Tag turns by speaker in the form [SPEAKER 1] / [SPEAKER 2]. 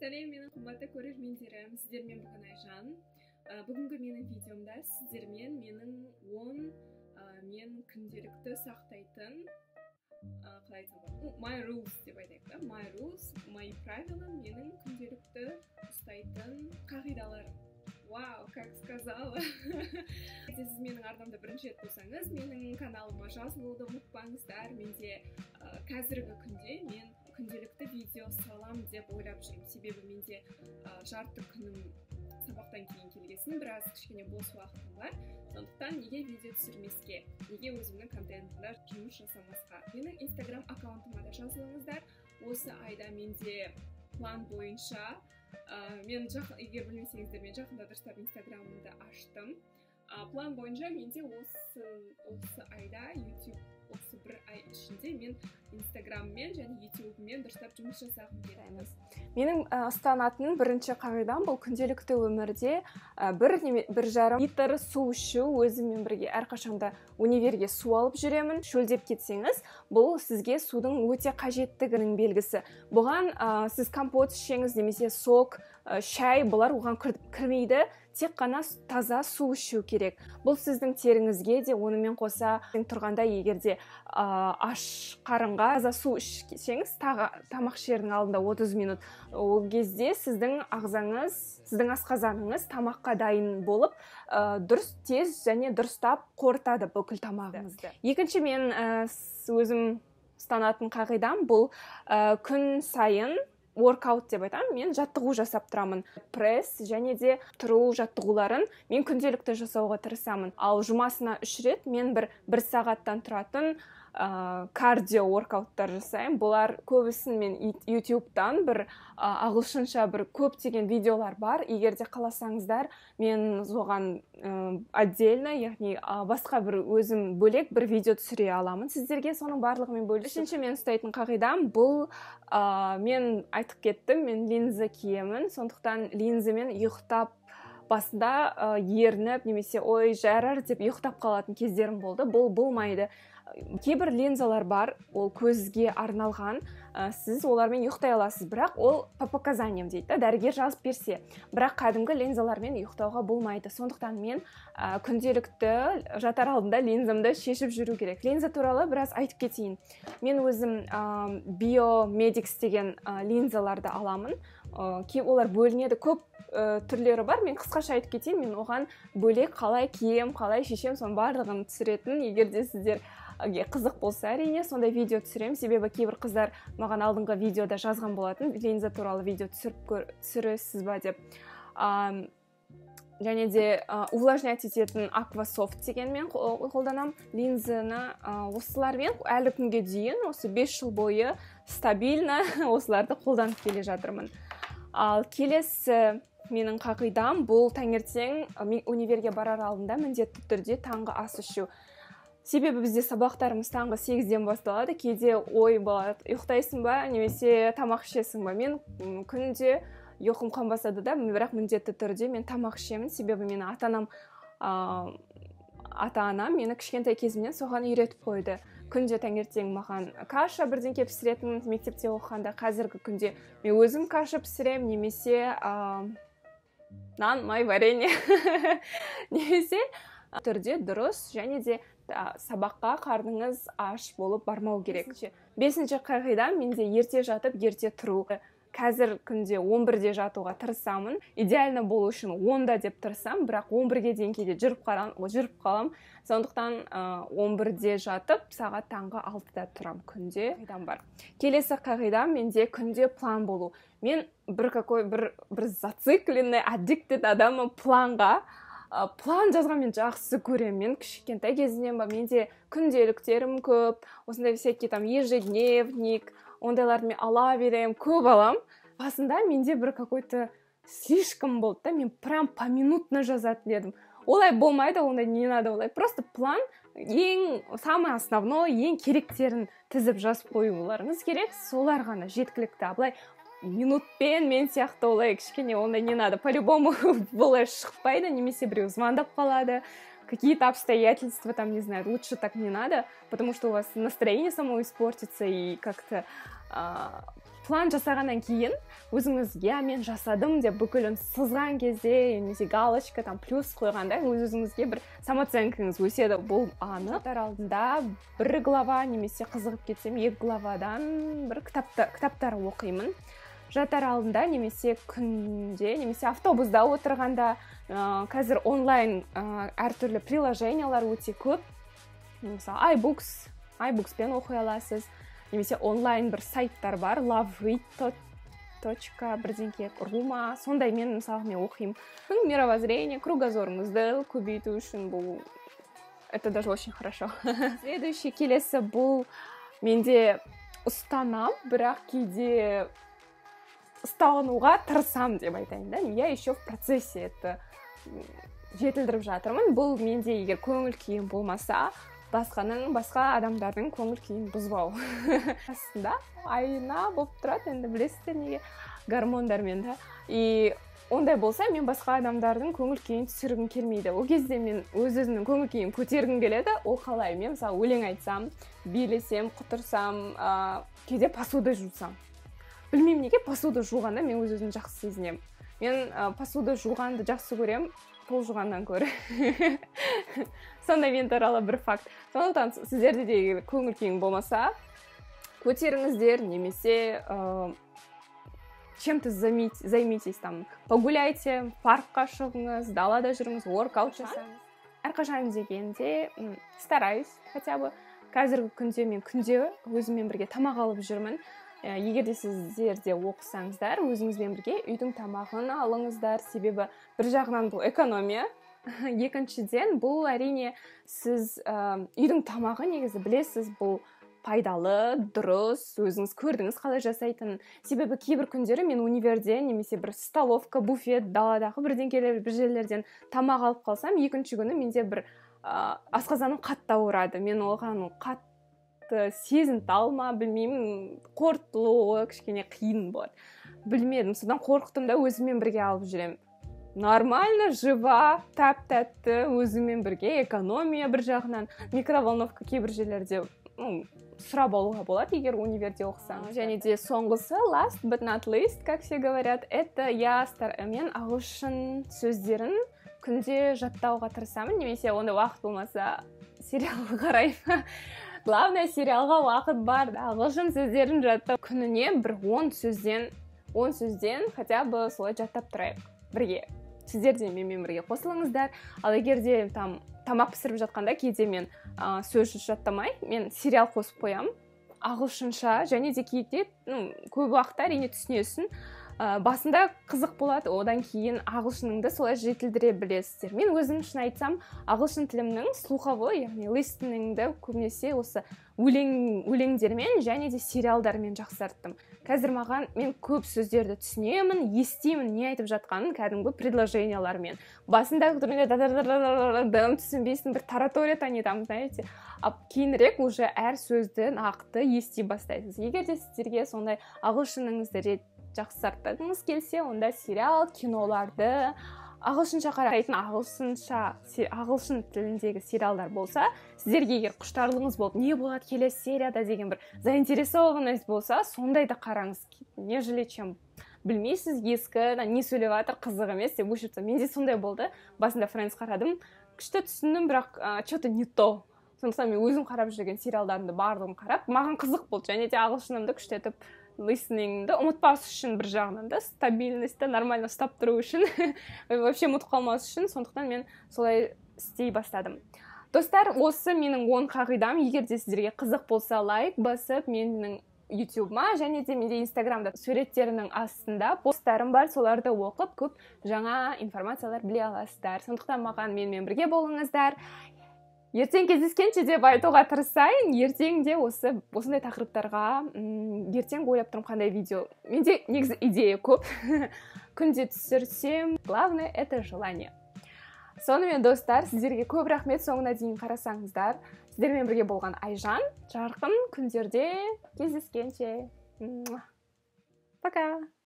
[SPEAKER 1] сәлем менің қымбатты көрермендерім, сіздермен бүгін Айжан. Бүгінгі менің видеомда сіздермен менің 10 мен күнделікті сақтайтын қалай айтсам болады, my rules деп айтайық та, my rules, мои правила, менің күнделікті ұстайтын қағидаларым. Вау, как сказала. Сіз менің арнамда бірінші рет болсаңыз, менің каналыма жазылуды ұмытпаңыздар. Менде қазіргі күнде мен күнделікті видео салам деп ойлап жүрмін. Себебі менде жарты күнім сабақтан кейін келгесін, біраз кішкене бос уақытым бар. Сондықтан неге видео түсірмеске, неге өзімнің контентімде жұмыс жасамасқа. Менің инстаграм аккаунтыма да жазылыңыздар. Осы айда менде план бойынша мен егер білмесеңіздер, мен жақында дұрыстап инстаграмымды аштым. План бойынша менде осы айда YouTube осы бір ай ішінде мен инстаграммен және ютубмен дұрыстап жұмыс жасағым келеді.
[SPEAKER 2] Менің ұстанатын бірінші қағидам бұл күнделікті өмірде бір жарым литр су ішу, өзіммен бірге әрқашанда универге су алып жүремін. Шөлдеп кетсеңіз, бұл сізге судың өте қажеттігінің белгісі. Бұған сіз компот ішеңіз немесе сок, шай, бұлар оған кірмейді. Тек қана таза су ішу керек. Бұл сіздің теріңізге де, онымен қоса тұрғанда егерде аш қарынға таза су ішсеңіз, тамақ ішердің алдында 30 минут, ол кезде сіздің ағзаңыз, сіздің асқазаныңыз тамаққа дайын болып, дұрыс тез және дұрыстап қорытады бүкіл тамағыңызды. Екінші мен өзім ұстанатын қағидам бұл күн сайын workout деп айтамын, мен жаттығу жасап тұрамын. Пресс және де тұру жаттығуларын мен күнделікті жасауға тырысамын. Ал жұмасына 3 рет мен бір сағаттан тұратын кардио workouттар жасаймын. Бұлар көбісін мен YouTube'дан ағылшынша көптеген видеолар бар. Егер де қаласаңыздар, мен оған отдельно, яғни басқа өзім бөлек видео түсіре аламын сіздерге, соның барлығымен бөлісіп. Үшінші мен ұстайтын қағидам бұл мен айтып кеттім, мен линза киемін, сондықтан линзамен ұйықтап басында ерініп немесе ой жарар деп ұйықтап қалатын кездерім болды. Бұл болмайды. Кейбір линзалар бар, ол көзге арналған, сіз олармен ұйықтай аласыз, бірақ ол по показаниям дейді, дәрігер жазып берсе. Бірақ кәдімгі линзалармен ұйықтауға болмайды. Сондықтан мен күнделікті жатар алдында линзамды шешіп жүру керек. Линза туралы біраз айтып кетейін. Мен өзім Biomedix деген линзаларды аламын. Олар бөлінеді, көп түрлері бар. Мен қысқаша айтып кетейін, мен оған бөлек қалай кием, қалай шешем, соның барлығын түсіретін. Егер де сіздер қызық болса, әрине, сондай видео түсірем. Себебі кейбір қыздар маған алдыңғы видеода жазған болатын, линза туралы видео түсіресіз ба деп. Және де увлажнять ететін Aquasoft деген мен қолданам. Линзаны осылармен әлі күнге дейін, осы 5 жыл бойы стабильно осыларды қолданып келе жатырмын. Ал келесі менің қағидам бұл таңертең универге барар алдында міндетті түрде таңғы ас ішу. Себебі бізде сабақтарымыз таңғы 8-ден басталады. Кейде ой болады, ұйықтайсың ба, немесе тамақ ішесің ба? Мен күнде ұйқым қанбасады да, бірақ міндетті түрде мен тамақ ішемін. Себебі мені ата-анам мені кішкентай кезімнен соған үйретіп қойды. Күнде таңертең маған каша бірден кеп пісіретін, мектепте оқығанда. Қазіргі күнде мен өзім каша пісірем, немесе нан, май, варенье, немесе түрде дұрыс және де сабаққа қарныңыз аш болып бармау керек. Бесінші қағидам менде ерте жатып, ерте тұру. Қазір күнде 11-де жатуға тырысамын. Идеально болу үшін 10-да деп тырысам, бірақ 11-ге дейін кейде жүріп қалам. Сондықтан 11-де жатып, сағат таңғы 6-да тұрам күнде. Келесі қағидам менде күнде план болу. Мен бір зацикленный, addicted адамым планға. План жазған мен жақсы көремін. Мен кішкентай кезінен менде күнделіктерім көп, осындай всякие ежедневник, ондайларды мен ала берем, көп алам. Басында менде какой-то слишком болды да, мен прям поминутно жазатын едім. Олай болмайды, ондай не надо, олай. Просто план, самый основной, ең керектерін тізіп жазып қоюларыңыз керек, солар ғана жеткілікті. Абылай минутпен мен сияқты олай кішкене ондай не надо. По-любому олай шықпайды, немесе біреу звондап қалады. Какие-то обстоятельства, не знаю, лучше так не надо, потому что у вас настроение само испортится и как-то план жасағаннан кейін өзіңіз мен жасадым деп бүкілін сызған кезде немесе галочка там плюс қойғанда өзіңізге бір самооценкаңыз өседі. Бұл анық. Жатар алдында бір глава немесе қызығып кетсем 2 главадан бір кітаптар оқимын. Жатар алдында немесе күнде немесе автобуста отырғанда қазір онлайн әртүрлі приложениялар өте көп. Мысалы iBookspен оқи аласыз. Немесе онлайн бір сайттар бар, loveread.ру ма, сондай мен мысалы мен оқимын. Мировоззрение, кругозорыңызды көбейту үшін бұл, это даже очень хорошо. Следующий келесі бұл менде ұстанам, бірақ кейде ұстануға тырысам деп айтайын да. Я еще в процессе это жетілдіріп жатырмын. Бұл менде егер көңіл күйім болмаса, басқа адамдардың көңіл күйін бұзбау. Астында айына болып тұрады, енді білесіздер неге гормондармен да. И ондай болса, мен басқа адамдардың көңіл күйін түсіргім келмейді. Ол кезде мен өзімнің көңіл күйін көтергім келеді. Ол қалай? Мен мысалы өлең айтсам, билесем, құтырсам, кейде посуда жусам. Білмеймін неге посуда жуғанда мен өзімді жақсы сезінемін. Мен посуда жуғанды жақсы көрем, пол жуғаннан көрі. Сондай мен туралы бір факт. Сондықтан сіздерде де көңіл күйің болмаса, көтеріңіздер, немесе чем-то займитесь, там, погуляйте, паркқа шығыңыз, далада жүріңіз, воркаут жасаңыз. Әрқашан дегенде стараюсь, хотя бы қазіргі күнде мен күнде өзіммен бірге тамақ алып жүрмін. Егер де сіздер де оқысаңыздар, өзіңізбен бірге үйдің тамағын алыңыздар, себебі бір жағынан бұл экономия, екіншіден бұл әрине сіз үйдің тамағы негізі білесіз, бұл пайдалы, дұрыс, өзіңіз көрдіңіз қалай жасайтын. Себебі кейбір күндері мен универден немесе бір столовка, буфет, даладағы бірдеңкелер бір жерлерден тамақ алып қалсам, екінші күні менде бір асқазаным қатты ауырады. Мен оған қатты сезініп алма, білмеймін, қорытылуы кішкене қиын болады. Білмедім, содан қорқытым да өзіммен бірге алып жүремін. Нормально, жива, тәп-тәтті, өзіммен бірге, экономия бір жағынан, микроволновка кейбір жерлерде сұрап алуға болады, егер универде оқысаң. Және де соңғысы, last but not least, как все говорят, это мен ағылшын сөздерін күнде жаттауға тырысамын, немесе онда уақыт болмаса сериал қараймын. Главное, сериалға уақыт бар, ағылшын сөздерін жаттау. Күніне бір 10 сөзден хотя бы солай жаттап тұрайық бірге. Сіздер де менімен бірге қосылыңыздар. Ал егер де тамақ пісіріп жатқанда кейде мен сөз жаттамай, мен сериал қосып қоямын. Ағылшынша, және де кейде көп уақытта әрине түсінесің. Басында қызық болады, одан кейін ағылшыныңды солай жетілдіре білесіздер. Мен өзім үшін айтсам, ағылшын тілімнің слуховой, яғни listeningді көбінесе осы өлеңдермен және де сериалдармен жақсарттым. Қазір мен көп сөздерді түсінемін, естимін, не айтып жатқанын кәдімгі предложениялармен. Басындағы түрінде түсінбейсің, бір таратория не там, знаете. Кейінірек уже әр сөзді нақты ести бастайсыз. Егер де сіздерге сондай ағылшыныңызды жақсартқыңыз келсе, онда сериал, киноларды, ағылшынша қарайтын ағылшын тіліндегі сериалдар болса, сіздерге егер құштарлығыңыз болып, не болады келесі серияда деген бір заинтересованность болса, сондайды қараңыз. Нежели чем білмейсіз, ескі, не сөйлеп жатыр, қызық емес деп өшірді. Менде сондай болды. Басында Friends қарадым, күшті түсіндім, бірақ что-то не то. Сондықтан мен өзім қарап жүрген сериалдарымды барлығын қарап, маған қызық болды. Және де ағылшынымды күштетіп, listeningді ұмытпас үшін бір жағынан да, стабильностьті нормально ұстап тұру үшін, вообще ұмытып қалмас үшін, сондықтан мен солай істей бастадым. Достар, осы менің 10 қағидам. Егер де сіздерге қызық болса, лайк басып, менің YouTube-ма және де менде Instagram-да суреттерінің астында посттарым бар, соларды оқып, көп жаңа информациялар біле аласыздар. Сондықтан менімен бірге болыңыздар. Ертең кездескенше деп айтуға тырысайын. Ертең де осындай тақырыптарға ертең ойлап тұрмын қандай видео. Менде негізі идея көп. Күнде түсірсем, главное это желание. Сонымен достар, сіздерге көп рахмет, соңына дейін қарасаңыздар. Сіздермен бірге болған Айжан, жарқын күндерде кездескенше. Пока!